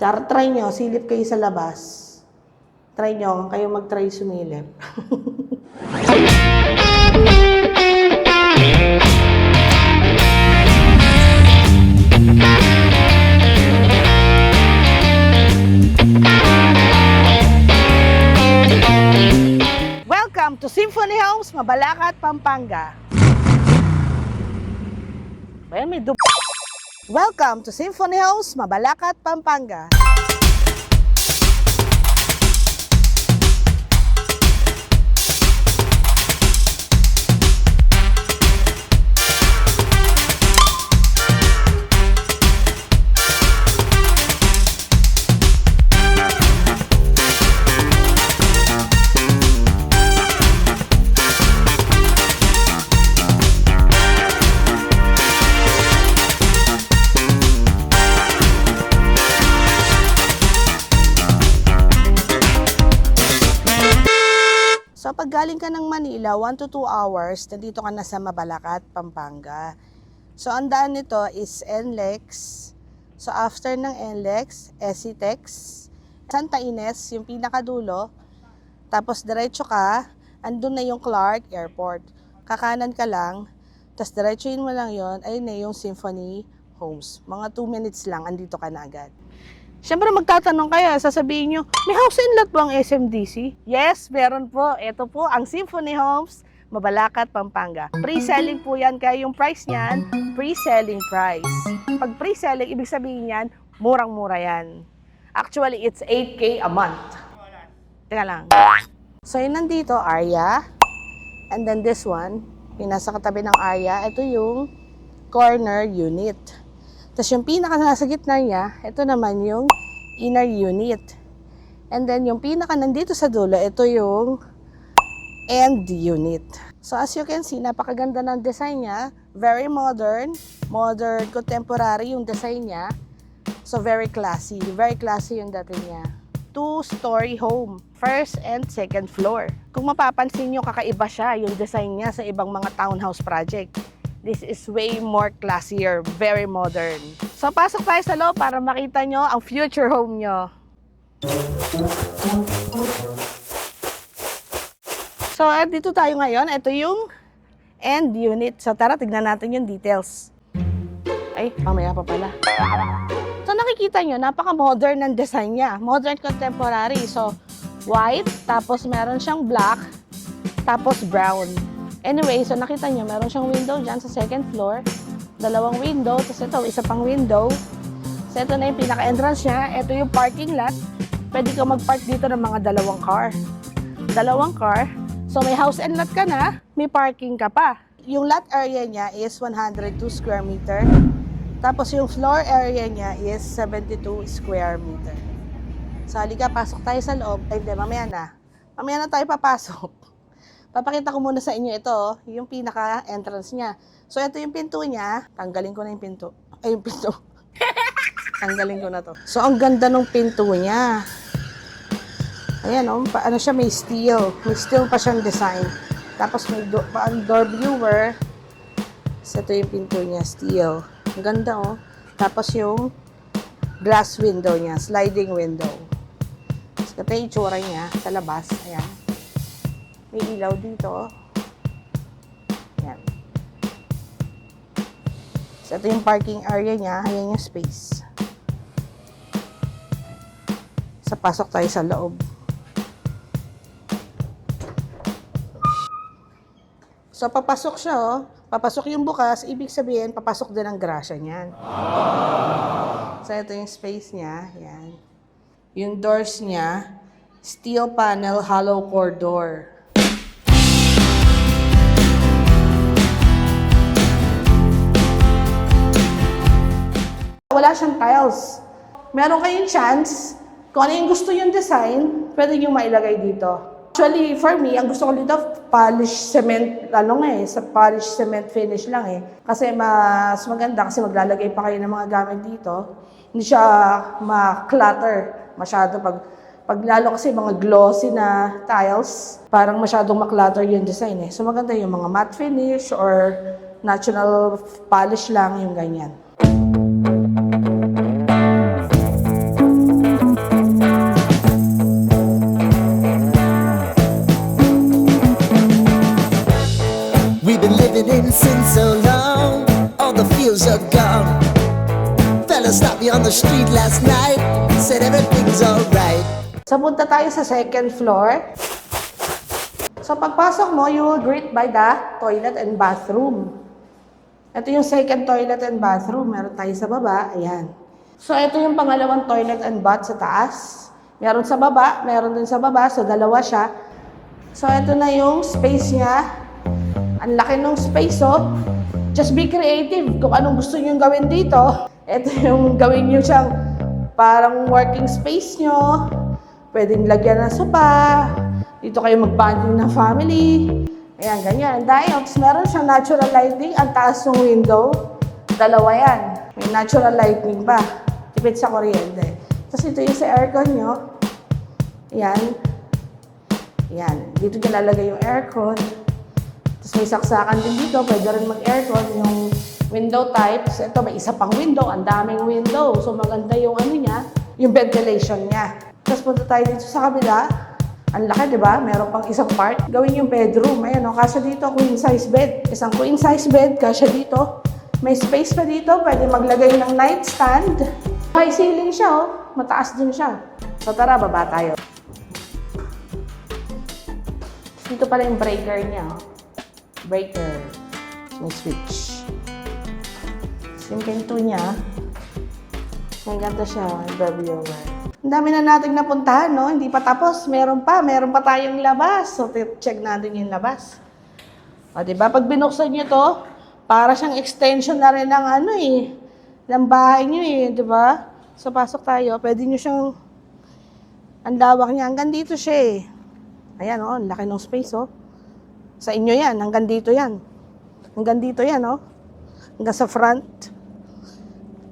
Try nyo, silip kayo sa labas. Try nyo, kayo mag-try sumilip. Welcome to Symphony Homes, Mabalacat, Pampanga. Well, Welcome to Symphony Homes, Mabalacat, Pampanga. So, pag galing ka ng Manila, 1 to 2 hours, nandito ka na sa Mabalacat, Pampanga. So, ang daan nito is NLEX. So, after ng NLEX, SCTEX, Santa Ines, yung pinakadulo. Tapos, diretso ka, andun na yung Clark Airport. Kakanan ka lang, tapos diretsuhin mo lang yon, ayun na yung Symphony Homes. Mga 2 minutes lang, andito ka na agad. Siyempre magtatanong kayo, sasabihin nyo, may house and lot ba ang SMDC? Yes, meron po. Ito po ang Symphony Homes, Mabalacat, Pampanga. Pre-selling po yan, kaya yung price niyan, pre-selling price. Pag pre-selling, ibig sabihin yan, murang-mura yan. Actually, it's 8K a month. Teka lang. So, yun nandito, Arya. And then this one, yung nasa katabi ng Arya, ito yung corner unit. Tapos yung pinaka nasa gitna niya, ito naman yung inner unit. And then yung pinaka nandito sa dulo, ito yung end unit. So as you can see, napakaganda ng design niya. Very modern, modern, contemporary yung design niya. So very classy yung dating niya. 2-story home, first and second floor. Kung mapapansin nyo, kakaiba siya yung design niya sa ibang mga townhouse project. This is way more classier, very modern. So, pasok tayo sa loob para makita nyo ang future home nyo. So, dito tayo ngayon. Ito yung end unit. So, tara, tignan natin yung details. Ay, mamaya pa pala. So, nakikita nyo, napaka-modern ng design niya. Modern contemporary. So, white, tapos meron siyang black, tapos brown. Anyway, so nakita nyo, meron siyang window dyan sa second floor. 2 window, tapos ito, isa pang window. So ito na yung pinaka-entrance niya. Ito yung parking lot. Pwede ka mag-park dito ng mga 2 car. 2 car. So may house and lot ka na, may parking ka pa. Yung lot area niya is 102 square meter. Tapos yung floor area niya is 72 square meter. So halika, pasok tayo sa loob. Ay, hindi, mamaya na. Mamaya na tayo papasok. Papakita ko muna sa inyo ito, yung pinaka-entrance niya. So, ito yung pinto niya. Tanggalin ko na yung pinto. Ay, yung pinto. Tanggalin ko na to. So, ang ganda ng pinto niya. Ayan, paano siya, may steel. May steel pa siyang design. Tapos, may door viewer. So, ito yung pinto niya, steel. Ang ganda, oh. Tapos, yung glass window niya, sliding window. So, ito yung itsura niya sa labas. Ayan. May ilaw dito. Yan. So, ito yung parking area niya. Ayan yung space. So, pasok tayo sa loob. So, papasok siya, oh. Papasok yung bukas. Ibig sabihin, papasok din ang grasya niyan. So, ito yung space niya. Yan. Yung doors niya, steel panel, hollow core door. Wala siyang tiles. Meron kayong chance, kung ano yung gusto yung design, pwede nyo mailagay dito. Actually, for me, ang gusto ko dito, polish cement, sa polish cement finish lang eh. Kasi mas maganda, kasi maglalagay pa kayo ng mga gamit dito. Hindi siya ma-clutter masyado pag lalo kasi mga glossy na tiles, parang masyadong ma-clutter yung design eh. So maganda yung mga matte finish or natural polish lang, yung ganyan. you didn't sin so long. All the feels are gone. Fella stopped me on the street last night. Said everything's alright. So, punta tayo sa second floor. So, pagpasok mo, you will greet by the toilet and bathroom. Ito yung second toilet and bathroom. Meron tayo sa baba. Ayan. So, ito yung pangalawang toilet and bath sa taas. Meron sa baba, meron din sa baba. So, dalawa siya. So, ito na yung space niya. Ang laki ng space, oh. Just be creative kung anong gusto nyo gawin dito. Ito yung gawin nyo siyang parang working space nyo. Pwedeng lagyan ng sopa. Dito kayo mag-bonding ng family. Ayan, ganyan. Dahil, meron siyang natural lighting. Ang taas ng window. Dalawa yan. May natural lighting pa. Tipid sa kuryente. Tapos ito yung sa aircon nyo. Ayan. Ayan. Dito nyo lalagay yung aircon. Tapos may saksakan din dito. Pwede rin mag-aircon. Yung window types. Ito, may isa pang window. Ang daming window. So, maganda yung ano niya. Yung ventilation niya. Tapos punta tayo dito sa kabila. Ang laki, di ba? Meron pang isang part. Gawin yung bedroom. Ayan, o. Kasya dito, queen size bed. Isang queen size bed. Kasya dito. May space pa dito. Pwede maglagay ng nightstand. High ceiling siya, oh. Mataas din siya. So, tara, baba tayo. Dito pala yung breaker niya. Breaker. May switch. Yung pinto niya. May ganda siya. Viewer. Ang dami na natin napuntahan, no? Hindi pa tapos. Meron pa tayong labas. So, check natin yung labas. O, diba? Pag binuksan nyo to, para siyang extension na rin ng ano eh. Ng bahay nyo eh, diba? So, pasok tayo. Pwede nyo siyang, ang lawak niya. Hanggang dito siya eh. Ayan, oh, ang laki ng space, oh. Sa inyo yan, hanggang dito yan. Hanggang dito yan, oh. Hanggang sa front.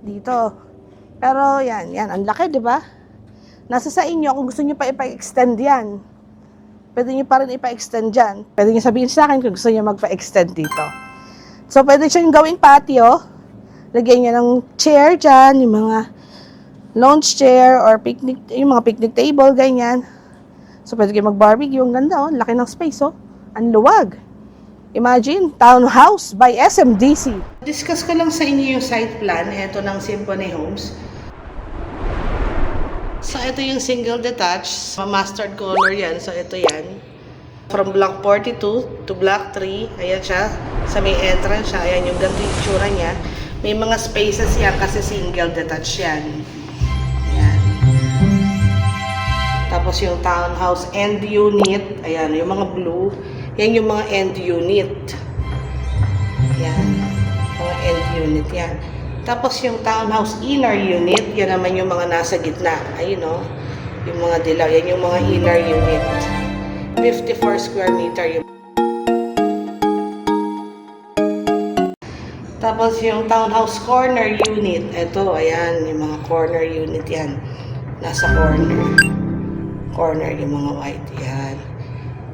Dito. Pero yan, ang laki, di ba? Nasa sa inyo, kung gusto nyo pa ipa-extend yan. Pwede nyo pa rin ipa-extend dyan. Pwede nyo sabihin sa akin kung gusto nyo magpa-extend dito. So, pwede siyang gawing patio. Lagyan nyo ng chair dyan, yung mga lounge chair or picnic, yung mga picnic table, ganyan. So, pwede kayo mag-barbecue. Ang ganda, oh. Laki ng space, oh. Ang luwag. Imagine, townhouse by SMDC. Discuss ko lang sa inyo yung site plan. Ito ng Symphony Homes. So, ito yung single detached. Mustard color yan. So, ito yan. From block 42 to block 3. Ayan siya. Sa may entrance siya. Ayan yung ganito yung tsura niya. May mga spaces yan kasi single detached yan. Ayan. Tapos yung townhouse end unit. Ayan, yung mga blue. Yan yung mga end unit. Yan. Mga end unit yan. Tapos yung townhouse inner unit, yan naman yung mga nasa gitna. Ayun o. Yung mga dilaw. Yan yung mga inner unit. 54 square meter yung. Tapos yung townhouse corner unit. Ito, ayan. Yung mga corner unit yan. Nasa corner. Corner yung mga white. Yan.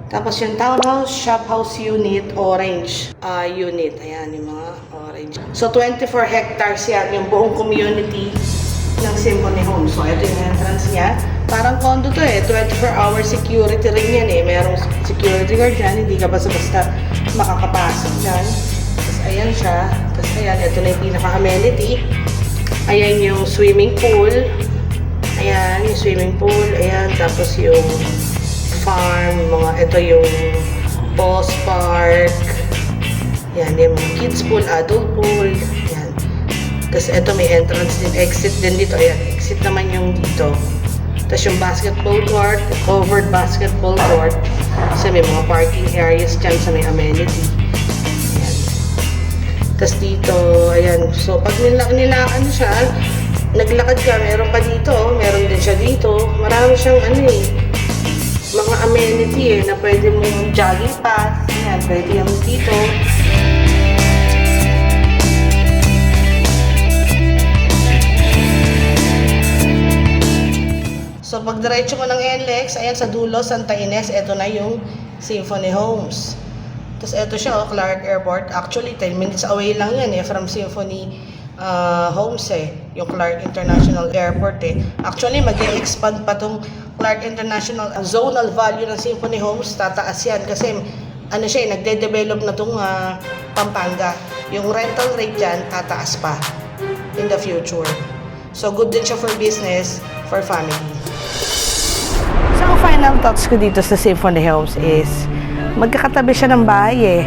Tapos yung townhouse, shophouse unit, orange unit. Ayan, yung mga orange. So, 24 hectares yan, yung buong community ng Symphony Homes. So, ito yung entrance niya. Parang condo to eh. 24-hour security rin yan eh. Merong security guard dyan. Hindi ka basta-basta makakapasok dyan. Tapos, ayan siya. Tapos, ayan, ito na yung pinaka-amenity. Ayan yung swimming pool. Ayan, yung swimming pool. Ayan, tapos yung farm, ito yung boss park. Yan, yung kids pool, adult pool. Yan. Tapos ito may entrance din, exit din dito. Ayan, exit naman yung dito. Tapos yung basketball court, covered basketball court. So may mga parking areas dyan sa may amenity. Ayan. Tapos dito, ayan. So pag nilakan siya, naglakad ka, meron pa dito, meron din siya dito. Marami siyang mga amenity na pwede mong jogging path. Ayan, pwede yung dito. So, pag diretso mo ng NLEX, ayan sa dulo, Santa Ines, ito na yung Symphony Homes. Tapos ito siya, Clark Airport. Actually, 10 minutes away lang yan from Symphony Homes yung Clark International Airport Actually, mag-expand pa tong Clark International zonal value ng Symphony Homes, tataas yan kasi ano siya, nagde-develop na itong Pampanga. Yung rental rate dyan, tataas pa in the future. So, good din siya for business, for family. So, ang final thoughts ko dito sa Symphony Homes is, magkakatabi siya ng bahay eh.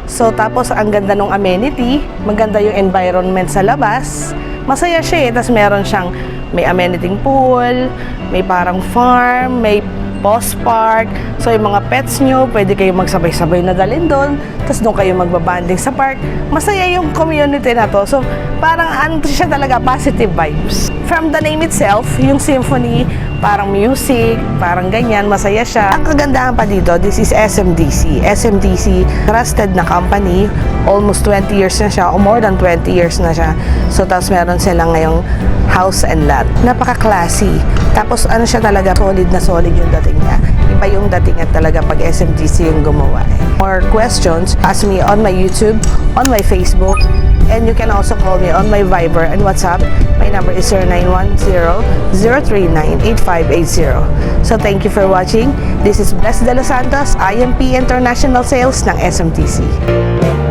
So, tapos ang ganda ng amenity, maganda yung environment sa labas. Masaya siya eh, tapos meron siyang, may amenity pool, may parang farm, may boss park. So, yung mga pets nyo, pwede kayo magsabay-sabay na dalhin doon. Tapos doon kayo magbabanding sa park. Masaya yung community na to. So, parang ano siya talaga, positive vibes. From the name itself, yung Symphony, parang music, parang ganyan, masaya siya. Ang kagandahan pa dito, this is SMDC. SMDC, trusted na company. Almost 20 years na siya, or more than 20 years na siya. So, tapos meron silang ngayong house and lot. Napaka-classy. Tapos, ano siya talaga, solid yung dating niya. Iba yung dating niya talaga pag SMDC yung gumawa. More questions, ask me on my YouTube, on my Facebook, and you can also call me on my Viber and WhatsApp. My number is 0910-039-8580. So, thank you for watching. This is Bless De Los Santos, IMP International Sales ng SMTC.